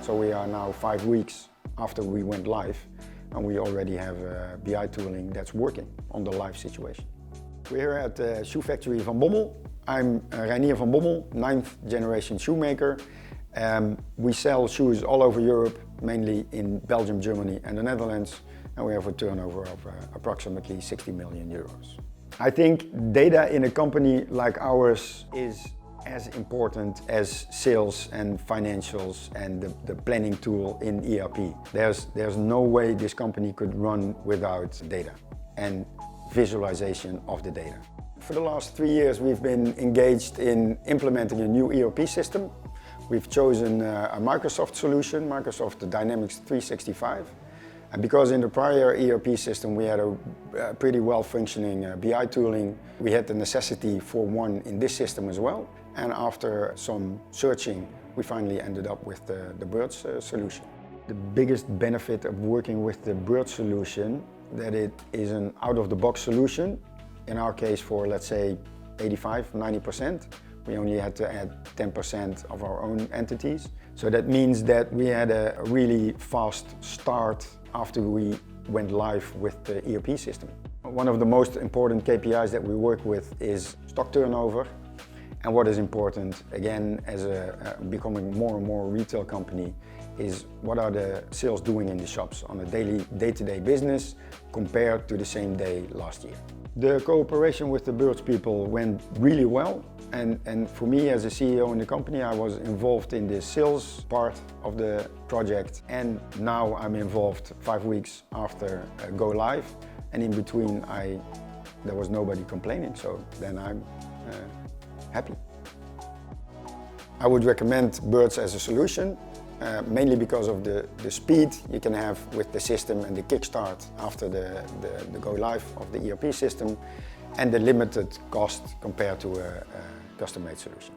So we are now 5 weeks after we went live, and we already have BI tooling that's working on the live situation. We're here at the shoe factory van Bommel. I'm Reinier van Bommel, 9th generation shoemaker. We sell shoes all over Europe, mainly in Belgium, Germany and the Netherlands, and we have a turnover of approximately 60 million euros. I think data in a company like ours is as important as sales and financials and the planning tool in ERP. There's no way this company could run without data and visualization of the data. For the last 3 years we've been engaged in implementing a new ERP system. We've chosen a Microsoft solution, Microsoft Dynamics 365. And because in the prior ERP system we had a pretty well-functioning BI tooling, we had the necessity for one in this system as well. And after some searching, we finally ended up with the Birds solution. The biggest benefit of working with the Birds solution, that it is an out-of-the-box solution. In our case, for let's say 85–90%. We only had to add 10% of our own entities. So that means that we had a really fast start after we went live with the ERP system. One of the most important KPIs that we work with is stock turnover. And what is important, again, as becoming more and more retail company, is what are the sales doing in the shops on a day-to-day business compared to the same day last year. The cooperation with the Birds people went really well. And for me as a CEO in the company, I was involved in the sales part of the project. And now I'm involved 5 weeks after go live. And in between, there was nobody complaining. So then I'm happy. I would recommend Birds as a solution, mainly because of the speed you can have with the system and the kickstart after the go live of the ERP system, and the limited cost compared to a custom-made solution.